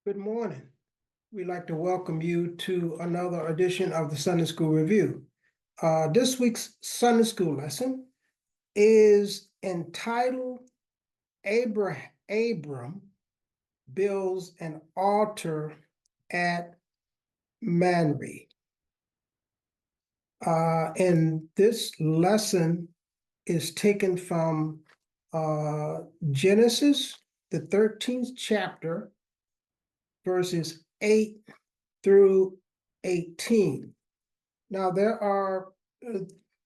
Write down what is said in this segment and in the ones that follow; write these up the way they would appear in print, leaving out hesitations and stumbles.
Good morning. We'd like to welcome you to another edition of the Sunday School Review. This week's Sunday School lesson is entitled Abram Builds an Altar at Mambre. And this lesson is taken from Genesis, the 13th chapter, verses 8 through 18. Now, there are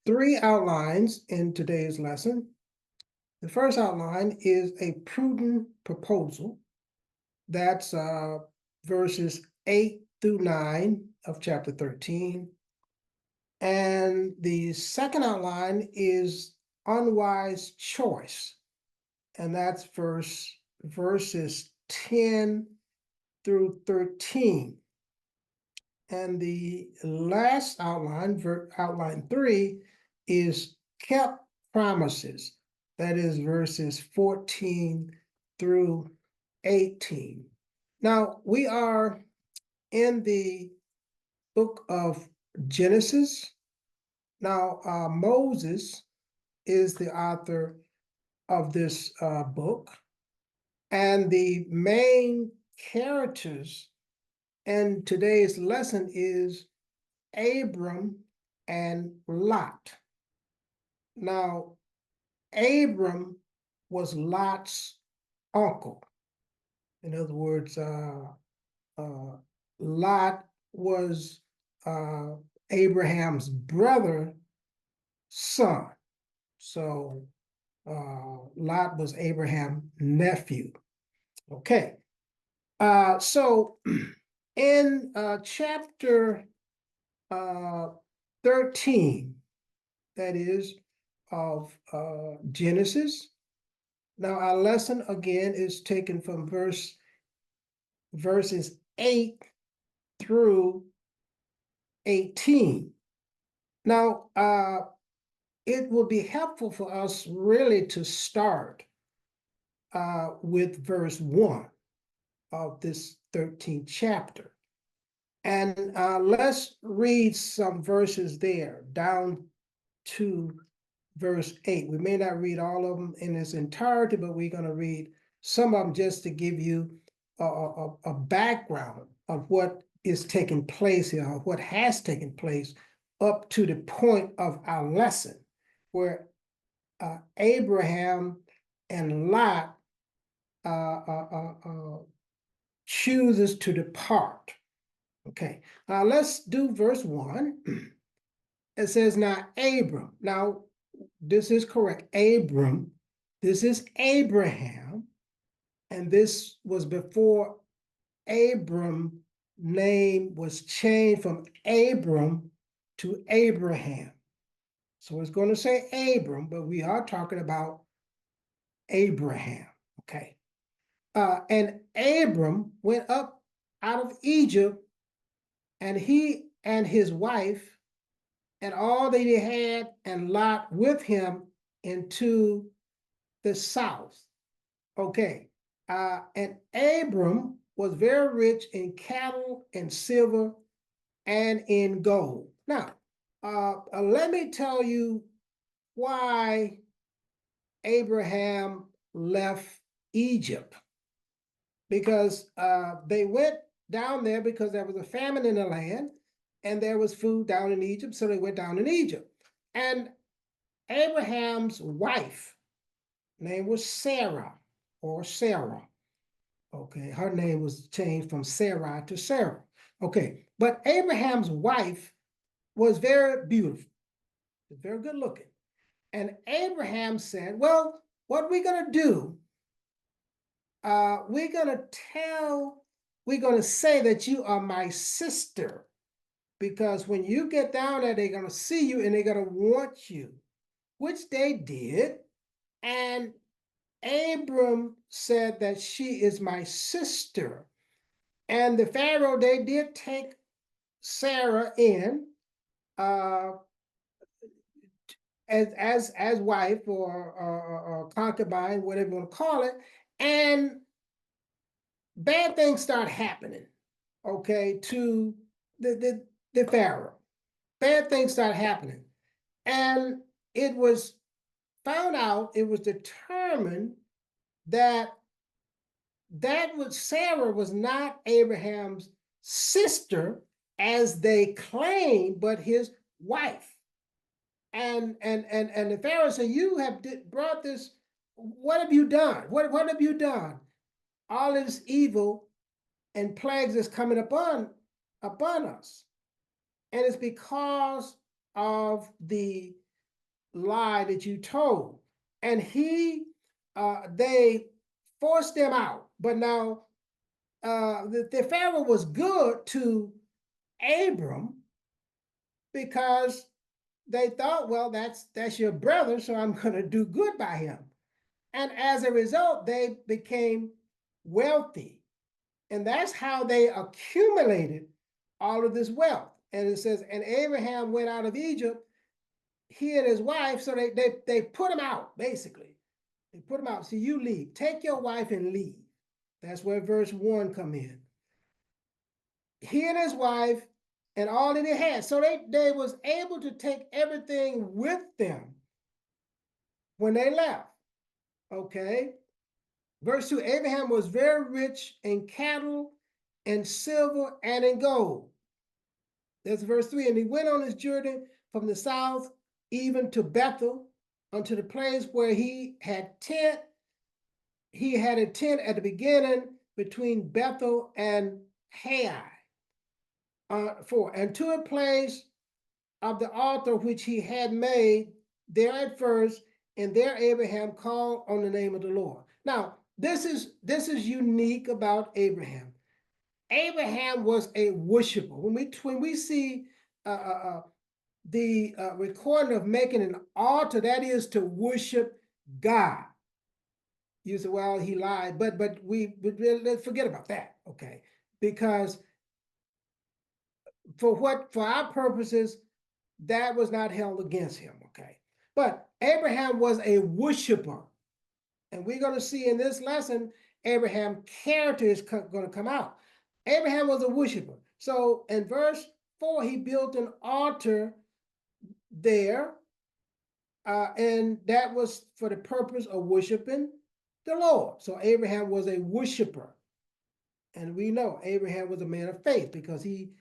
three outlines in today's lesson. The first outline is a prudent proposal. That's verses 8 through 9 of chapter 13. And the second outline is unwise choice. And that's verses 10 through 13. And the last outline, outline 3, is kept promises. That is verses 14 through 18. Now, we are in the book of Genesis. Now, Moses is the author of this book, and the main characters in today's lesson is Abram and Lot. Now, Abram was Lot's uncle. In other words, Lot was Abraham's brother's son. So Lot was Abraham's nephew. Okay. So in chapter 13, that is, of Genesis. Now, our lesson again is taken from verses 8 through 18. Now, it will be helpful for us really to start with verse 1 of this 13th chapter. And let's read some verses there down to verse 8. We may not read all of them in its entirety, but we're going to read some of them just to give you a background of what is taking place here, or what has taken place up to the point of our lesson, where Abraham and Lot chooses to depart. Okay, now let's do verse 1. It says, now Abram. Now, this is correct. Abram. This is Abraham. And this was before Abram's name was changed from Abram to Abraham. So it's going to say Abram, but we are talking about Abraham. Okay. And Abram went up out of Egypt, and he and his wife and all that he had, and Lot with him, into the south. Okay. And Abram was very rich in cattle and silver and in gold. Now, let me tell you why Abraham left Egypt. Because they went down there because there was a famine in the land, and there was food down in Egypt, so they went down in Egypt. And Abraham's wife, name was Sarah, or Sarah. Okay, her name was changed from Sarai to Sarah. Okay, but Abraham's wife was very beautiful, very good looking. And Abraham said, well, what are we going to do? We're going to say that you are my sister, because when you get down there, they're going to see you and they're going to want you, which they did. And Abram said that she is my sister. And the Pharaoh, they did take Sarah in as wife, or concubine, whatever you want to call it. And bad things start happening, okay, to the Pharaoh. Bad things start happening. And it was found out, it was determined that Sarah was not Abraham's sister as they claimed, but his wife. And the Pharaoh said, you have brought this, what have you done? What have you done? All this evil and plagues is coming upon us. And it's because of the lie that you told. And they forced them out. But now the Pharaoh was good to Abram because they thought, well, that's your brother, so I'm going to do good by him. And as a result, they became wealthy. And that's how they accumulated all of this wealth. And it says, and Abraham went out of Egypt, he and his wife, so they put him out, basically. They put him out. So you leave. Take your wife and leave. That's where verse 1 come in. He and his wife and all that they had. So they was able to take everything with them when they left. Okay. Verse 2, Abraham was very rich in cattle and silver and in gold. That's verse 3. And he went on his journey from the south even to Bethel, unto the place where he had tent. He had a tent at the beginning between Bethel and Hai. 4, and to a place of the altar which he had made there at first, and there Abraham called on the name of the Lord. Now, this is unique about Abraham. Abraham was a worshiper. When we see the recording of making an altar, that is to worship God. You say, well, he lied, but let's forget about that, okay? Because for our purposes, that was not held against him, okay? But Abraham was a worshiper. And we're going to see in this lesson, Abraham's character is going to come out. Abraham was a worshiper. So in verse 4, he built an altar there, and that was for the purpose of worshiping the Lord. So Abraham was a worshiper. And we know Abraham was a man of faith because he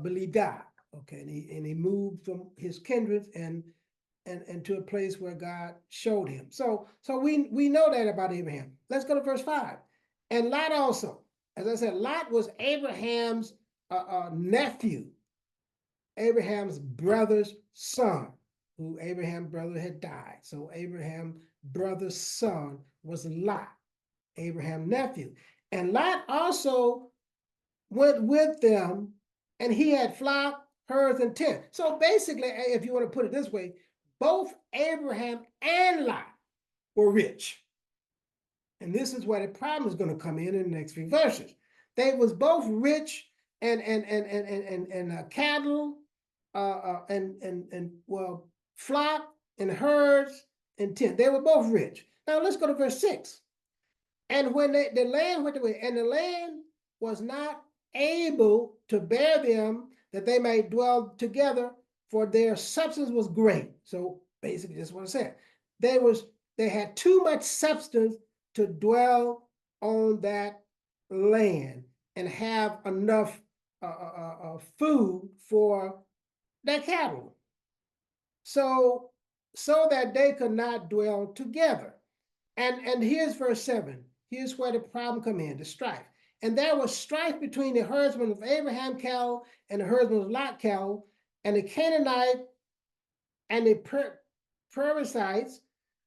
believed God. Okay, and he moved from his kindred and to a place where God showed him. So we know that about Abraham. Let's go to verse 5. And Lot also, as I said, Lot was Abraham's nephew, Abraham's brother's son, who Abraham's brother had died. So Abraham's brother's son was Lot, Abraham's nephew. And Lot also went with them, and he had flock, herds, and tent. So basically, if you want to put it this way, both Abraham and Lot were rich. And this is where the problem is going to come in the next few verses. They was both rich and cattle, and well, flock and herds and tent. They were both rich. Now let's go to verse 6. And when the land went away, and the land was not able to bear them, that they might dwell together, for their substance was great. So basically, that's what I said. They had too much substance to dwell on that land and have enough food for their cattle. So that they could not dwell together. And here's verse 7. Here's where the problem come in, the strife. And there was strife between the herdsmen of Abraham cattle and the herdsmen of Lot cattle, and the Canaanite and the Perizzites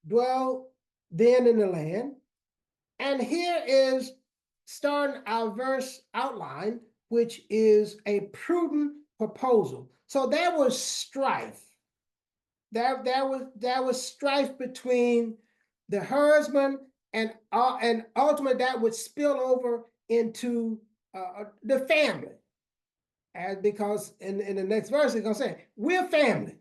dwell then in the land. And here is starting our verse outline, which is a prudent proposal. So there was strife. There was strife between the herdsmen, and ultimately that would spill over into the family. And because in the next verse it's gonna say, we're family,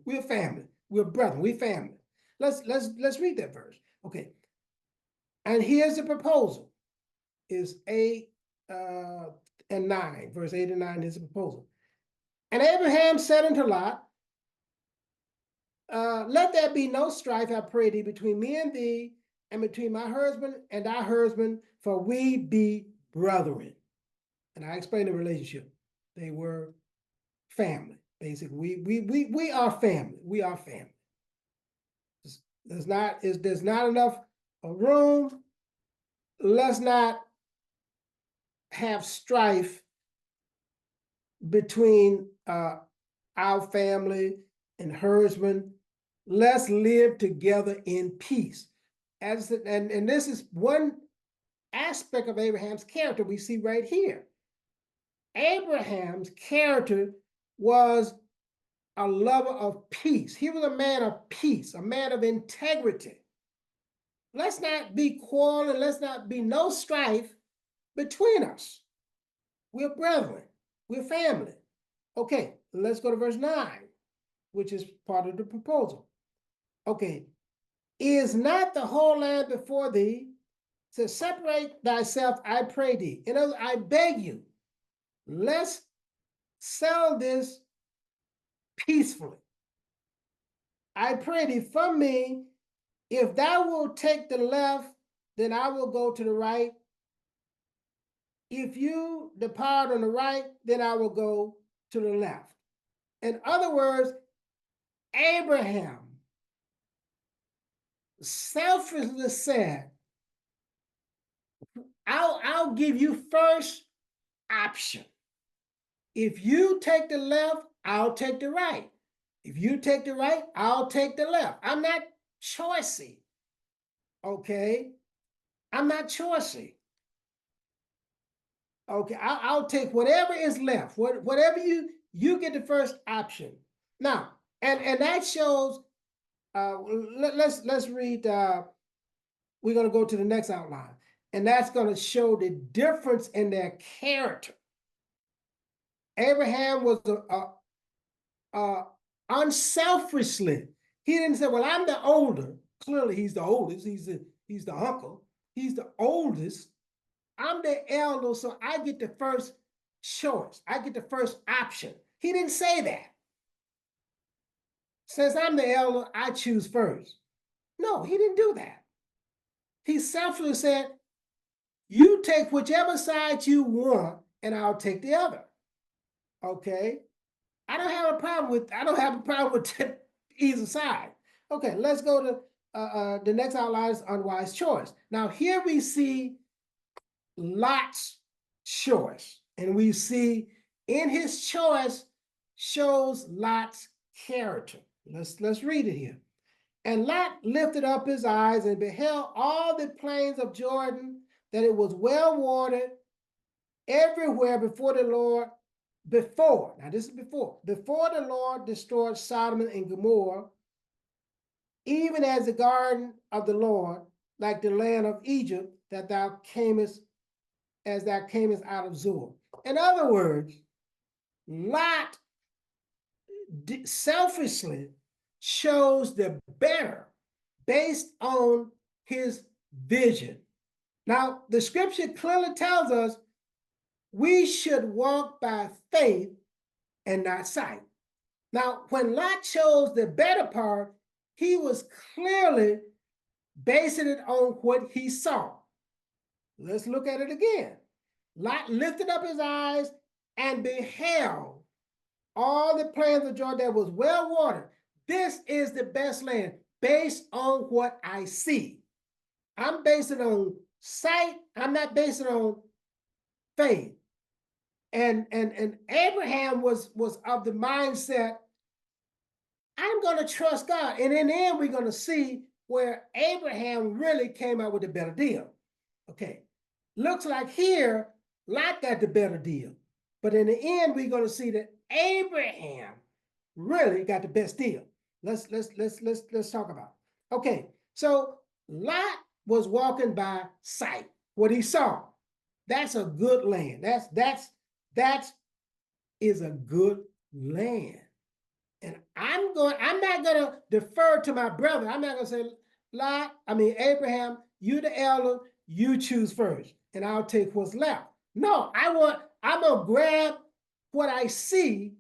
we're family, we're brethren, we're family. Let's read that verse. Okay. And here's the proposal. is 8 and 9. Verse 8 and 9 is a proposal. And Abraham said unto Lot, let there be no strife, I pray thee, between me and thee, and between my husband and thy husband, for we be brethren. And I explained the relationship. They were family, basically. We are family. We are family. There's not enough room. Let's not have strife between our family and husband. Let's live together in peace. And this is one aspect of Abraham's character we see right here. Abraham's character was a lover of peace. He was a man of peace, a man of integrity. Let's not be quarreling. Let's not be no strife between us. We're brethren. We're family. Okay, let's go to verse 9, which is part of the proposal. Okay, is not the whole land before thee? So separate thyself, I pray thee. In other words, I beg you, let's sell this peacefully. I pray thee from me, if thou wilt take the left, then I will go to the right. If you depart on the right, then I will go to the left. In other words, Abraham selfishly said, I'll give you first option. If you take the left, I'll take the right. If you take the right, I'll take the left. I'm not choicey. Okay? I'm not choicey. Okay, I'll take whatever is left. Whatever you get the first option. Now, and that shows. Let's read. We're going to go to the next outline, and that's going to show the difference in their character. Abraham was unselfishly. He didn't say, "Well, I'm the older." Clearly, he's the oldest. He's the uncle. He's the oldest. I'm the elder, so I get the first choice. I get the first option. He didn't say that. Since I'm the elder, I choose first. No, he didn't do that. He selfishly said, you take whichever side you want, and I'll take the other. Okay? I don't have a problem with either side. Okay, let's go to the next outline is unwise choice. Now, here we see Lot's choice, and we see in his choice shows Lot's character. Let's read it here. And Lot lifted up his eyes and beheld all the plains of Jordan, that it was well watered everywhere before the Lord. Now this is before the Lord destroyed Sodom and Gomorrah, even as the garden of the Lord, like the land of Egypt, that thou camest out of Zoar. In other words, Lot selfishly chose the better based on his vision. Now, the scripture clearly tells us we should walk by faith and not sight. Now, when Lot chose the better part, he was clearly basing it on what he saw. Let's look at it again. Lot lifted up his eyes and beheld all the plains of Jordan that was well watered. This is the best land based on what I see. I'm basing it on sight. I'm not basing it on faith. And Abraham was of the mindset, I'm going to trust God. And in the end, we're going to see where Abraham really came out with a better deal. Okay. Looks like here, Lot got the better deal. But in the end, we're going to see that Abraham really got the best deal. Let's talk about it. Okay, so Lot was walking by sight. What he saw, that's a good land. That is a good land. And I'm not gonna defer to my brother. I'm not gonna say, Abraham, you the elder, you choose first. and I'll take what's left. No, I'm gonna grab what I see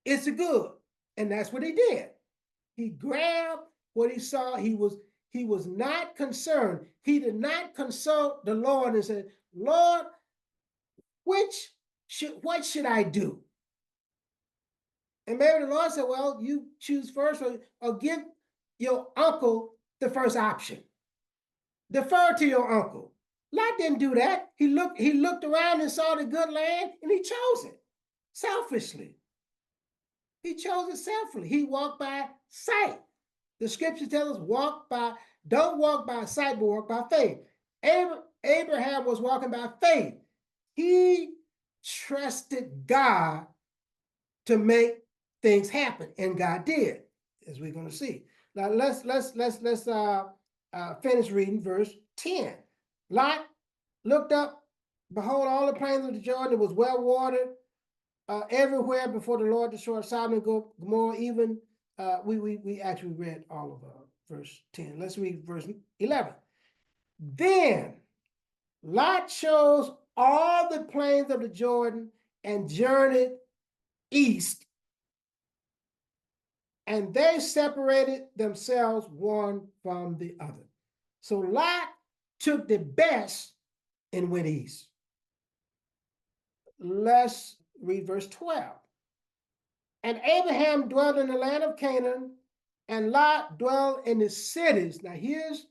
is good. And that's what he did. He grabbed what he saw. He was not concerned. He did not consult the Lord and said, Lord, what should I do? And maybe the Lord said, well, you choose first, or give your uncle the first option. Defer to your uncle. Lot didn't do that. He looked around and saw the good land, and he chose it selfishly. He chose it selfishly. He walked by sight. The scripture tells us don't walk by sight, but walk by faith. Abraham was walking by faith. He trusted God to make things happen, and God did, as we're going to see. Now let's finish reading verse 10. Lot looked up, behold, all the plains of the Jordan was well watered everywhere before the Lord destroyed Sodom and Gomorrah. Even we actually read all of verse 10. Let's read verse 11. Then Lot chose all the plains of the Jordan and journeyed east, and they separated themselves one from the other. So Lot took the best and went east. Let's read verse 12. And Abraham dwelt in the land of Canaan, and Lot dwelt in the cities. Now here's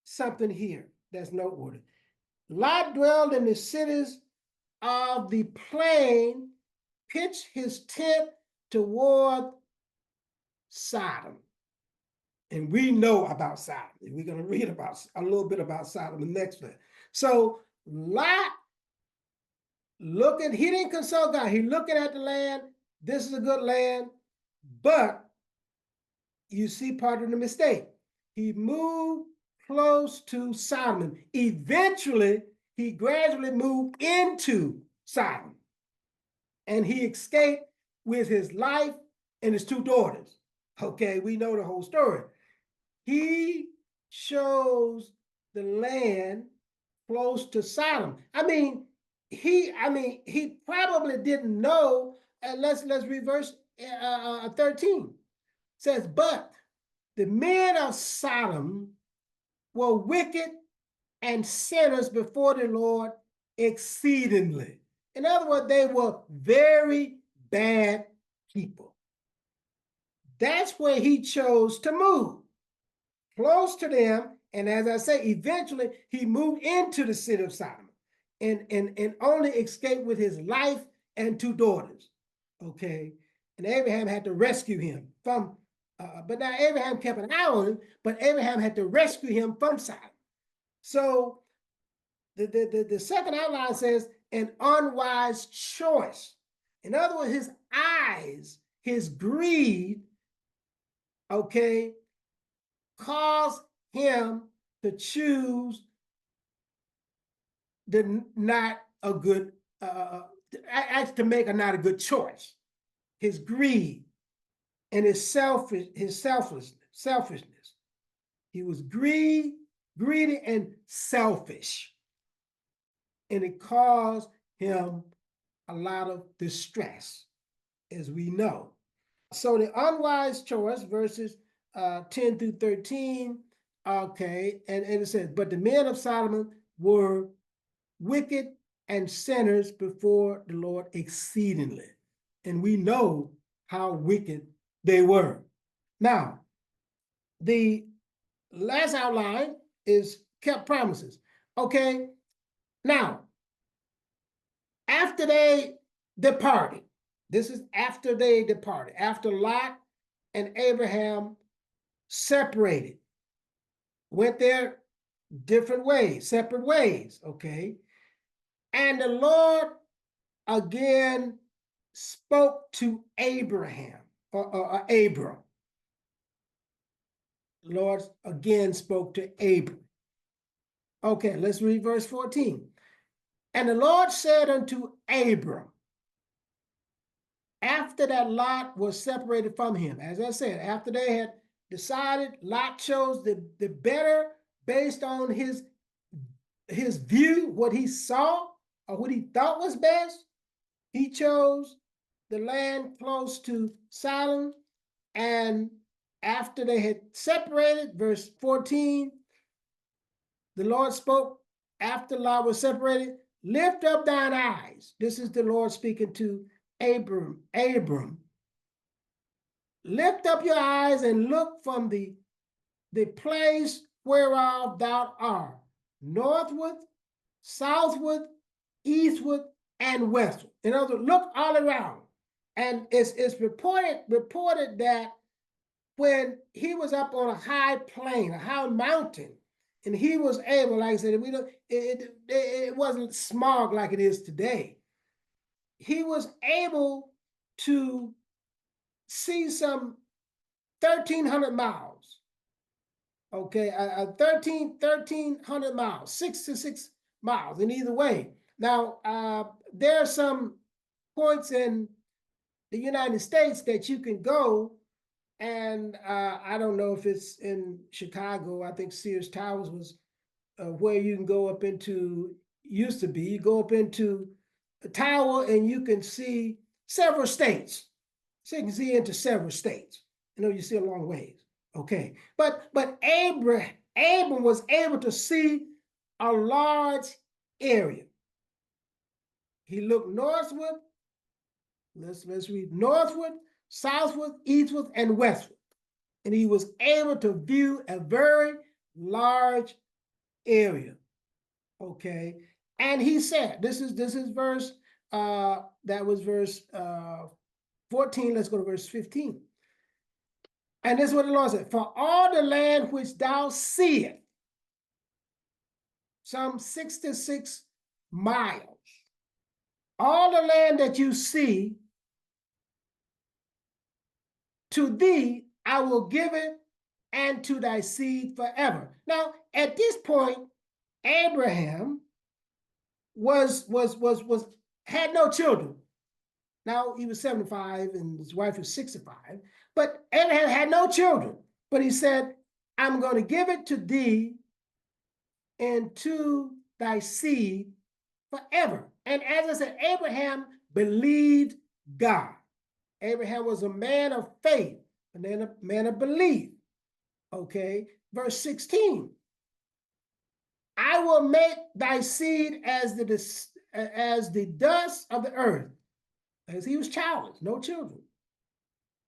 something here that's noteworthy. Lot dwelled in the cities of the plain, pitched his tent toward Sodom. And we know about Sodom. We're going to read about a little bit about Sodom in the next one. So Lot he didn't consult God. He looking at the land. This is a good land, but you see part of the mistake. He moved close to Sodom. Eventually, he gradually moved into Sodom, and he escaped with his life and his two daughters. Okay, we know the whole story. He chose the land close to Sodom. He probably didn't know. Let's reverse 13. It says, but the men of Sodom were wicked and sinners before the Lord exceedingly. In other words, they were very bad people. That's where he chose to move, close to them. And as I say, eventually he moved into the city of Sodom and only escaped with his life and two daughters. Okay. And Abraham had to rescue him from, but now Abraham kept an eye on him, but Abraham had to rescue him from Sodom. So the second outline says an unwise choice. In other words, his eyes, his greed, okay, caused him to choose to make a not a good choice. His greed and his selfishness. He was greedy and selfish. And it caused him a lot of distress, as we know. So the unwise choice, verses 10 through 13, okay, and it says, but the men of Sodom were wicked and sinners before the Lord exceedingly. And we know how wicked they were. Now, the last outline is kept promises. Okay, now, after they departed, this is after they departed, after Lot and Abraham separated, went their different ways, separate ways, okay? And the Lord again spoke to Abraham, or Abram. The Lord again spoke to Abram. Okay, let's read verse 14. And the Lord said unto Abram, after that Lot was separated from him, as I said, after they had decided, Lot chose the better based on his his view, what he saw, or what he thought was best, he chose the land close to Sodom. And after they had separated, verse 14, the Lord spoke after Lot was separated, lift up thine eyes. This is the Lord speaking to Abram. Lift up your eyes and look from the place whereof thou art, northward, southward, eastward, and westward. In other words, look all around. And it's reported that when he was up on a high plain, a high mountain, and he was able, like I said, it wasn't smog like it is today. He was able to see some 1,300 miles. Okay, 1,300 miles, 6 miles in either way. Now, there are some points in the United States that you can go, and I don't know if it's in Chicago. I think Sears Towers was where you can go up into, used to be, you go up into a tower and you can see several states. So you can see into several states. You know, you see a long ways. Okay, but Abram was able to see a large area. He looked northward. Let's read northward, southward, eastward, and westward, and he was able to view a very large area. Okay, and he said, this is verse that was verse 14. Let's go to verse 15. And this is what the Lord said: for all the land which thou seest, some 66 miles, all the land that you see, to thee I will give it, and to thy seed forever. Now, at this point, Abraham had no children. Now he was 75 and his wife was 65, but Abraham had no children. But he said, I'm going to give it to thee and to thy seed forever. And as I said, Abraham believed God. Abraham was a man of faith, a man of belief. Okay, verse 16. I will make thy seed as the dust of the earth. As he was childless, no children.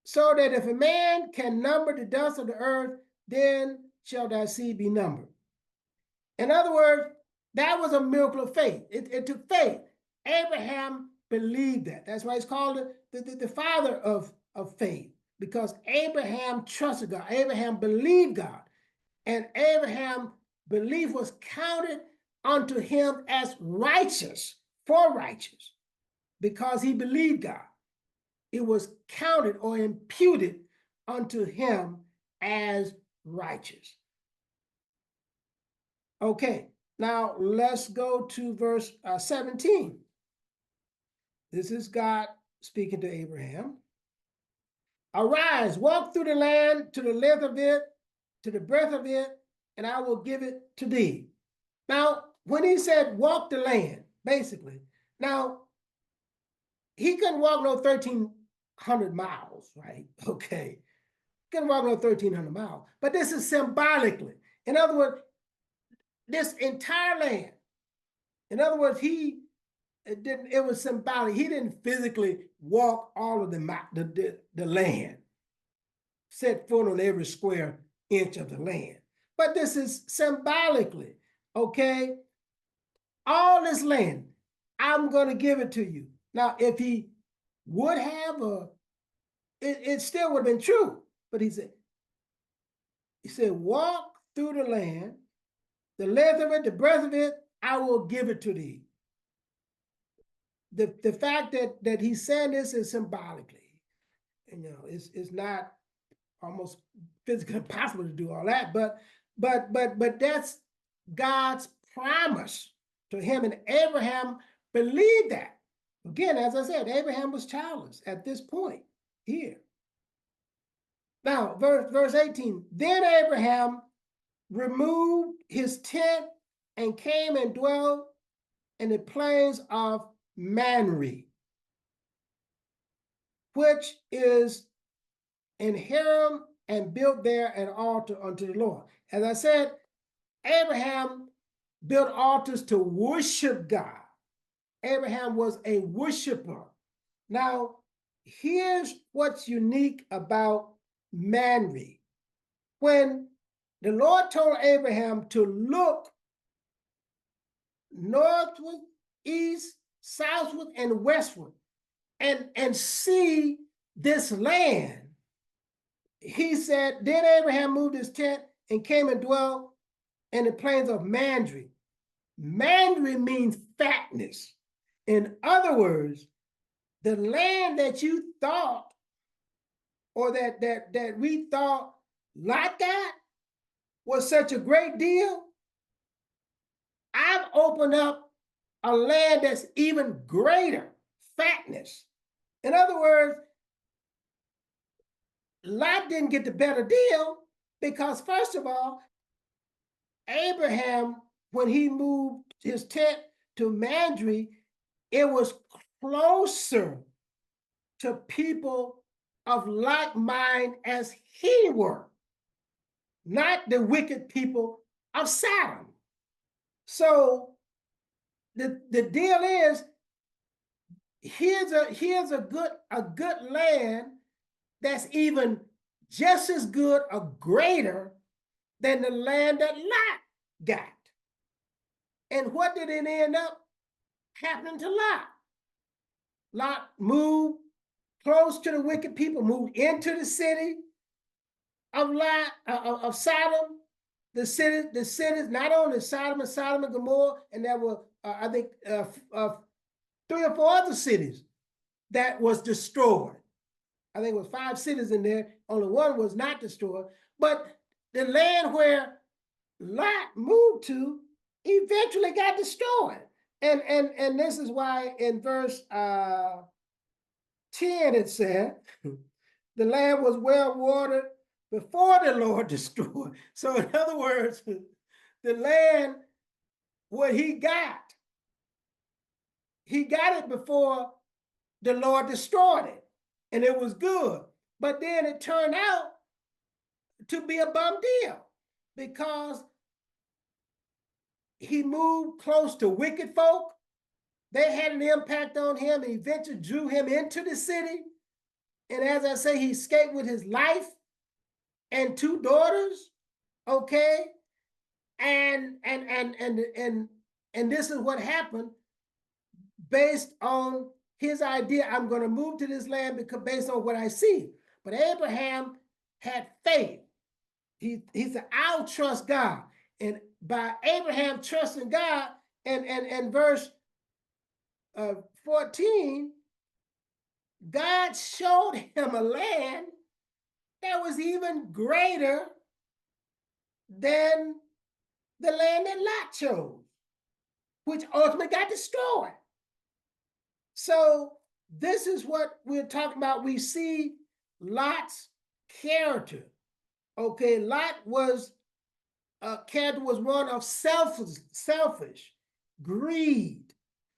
So that if a man can number the dust of the earth, then shall thy seed be numbered. In other words, that was a miracle of faith. It took faith. Abraham believed that. That's why he's called the father of faith, because Abraham trusted God. Abraham believed God. And Abraham's belief was counted unto him as righteous, for righteous, because he believed God. It was counted or imputed unto him as righteous. Okay, now let's go to verse 17. This is God speaking to Abraham. Arise, walk through the land to the length of it, to the breadth of it, and I will give it to thee. Now, when he said walk the land, basically, now, he couldn't walk no 1,300 miles, right? Okay. Couldn't walk no 1,300 miles. But this is symbolically. In other words, this entire land, in other words, it was symbolic. He didn't physically walk all of the land, set foot on every square inch of the land. But this is symbolically, okay? All this land, I'm going to give it to you. Now, if he would have, it still would have been true. But he said, walk through the land, the length of it, the breadth of it, I will give it to thee. The fact that he's saying this is symbolically, it's not almost physically possible to do all that, but that's God's promise to him, and Abraham believed that. Again, as I said, Abraham was childless at this point here. Now, verse 18, then Abraham removed his tent and came and dwelt in the plains of Mamre, which is in Haram, and built there an altar unto the Lord. As I said, Abraham built altars to worship God. Abraham was a worshiper. Now, here's what's unique about Mamre. When the Lord told Abraham to look northward, east, southward, and westward, and see this land, he said, then Abraham moved his tent and came and dwelt in the plains of Mamre. Mamre means fatness. In other words, the land that you thought, or that we thought Lot got, was such a great deal. I've opened up a land that's even greater fatness. In other words, Lot didn't get the better deal because, first of all, Abraham, when he moved his tent to Mamre, it was closer to people of like mind as he were, not the wicked people of Sodom. So the deal is, here's a good land that's even just as good or greater than the land that Lot got. And what did it end up happening to Lot? Lot moved close to the wicked people, moved into the city of Lot, of Sodom. The cities, not only Sodom and Gomorrah, and there were, I think, 3 or 4 other cities that was destroyed. I think it was 5 cities in there. Only one was not destroyed. But the land where Lot moved to eventually got destroyed. And this is why in verse 10 it said, the land was well watered before the Lord destroyed. So in other words, the land, what he got it before the Lord destroyed it. And it was good. But then it turned out to be a bum deal because he moved close to wicked folk. They had an impact on him and eventually drew him into the city. And as I say, he escaped with his life and 2 daughters. Okay. And this is what happened based on his idea. I'm going to move to this land because based on what I see. But Abraham had faith. He said, I'll trust God. And by Abraham trusting God, and verse 14, God showed him a land that was even greater than the land that Lot chose, which ultimately got destroyed. So this is what we're talking about. We see Lot's character. Okay, Lot was character was one of selfish, greed.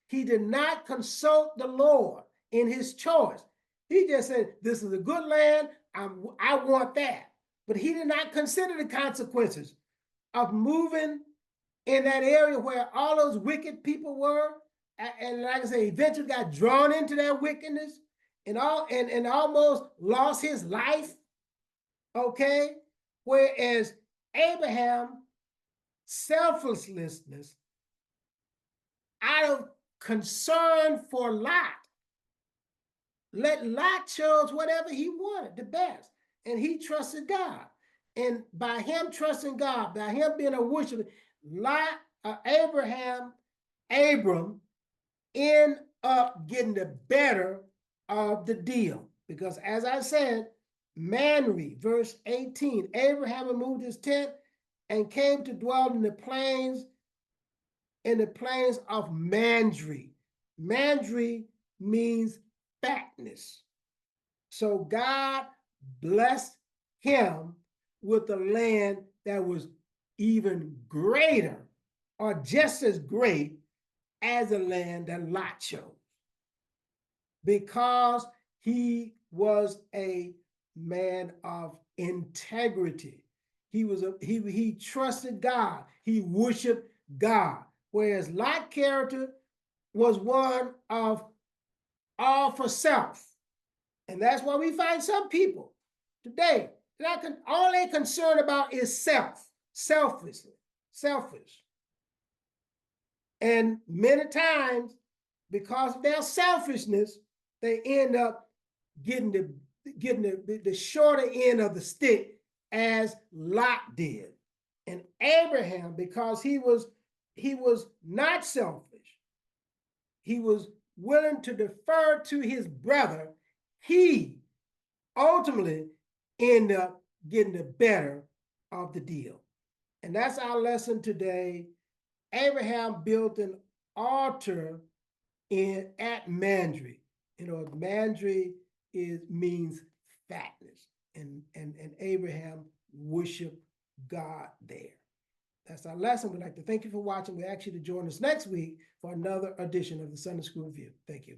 He did not consult the Lord in his choice. He just said, this is a good land, I want that. But he did not consider the consequences of moving in that area where all those wicked people were. And like I say, eventually got drawn into that wickedness and almost lost his life. Okay? Whereas Abraham, selflessness, out of concern for Lot, let Lot chose whatever he wanted, the best. And he trusted God. And by him trusting God, by him being a worshiper, Abram end up getting the better of the deal. Because as I said, Mamre, verse 18, Abraham removed his tent and came to dwell in the plains of Mamre. Mamre means fatness. So God blessed him with a land that was even greater are just as great as the land that Lot chose, because he was a man of integrity. He trusted God. He worshiped God. Whereas Lot's character was one of all for self. And that's why we find some people today that all they're concerned about is selfish. And many times, because of their selfishness, they end up getting the shorter end of the stick, as Lot did. And Abraham, because he was not selfish, he was willing to defer to his brother, he ultimately ended up getting the better of the deal. And that's our lesson today. Abraham built an altar at Mambre. Mambre means fatness, and Abraham worshiped God there. That's our lesson. We'd like to thank you for watching. We ask you to join us next week for another edition of the Sunday School Review. Thank you.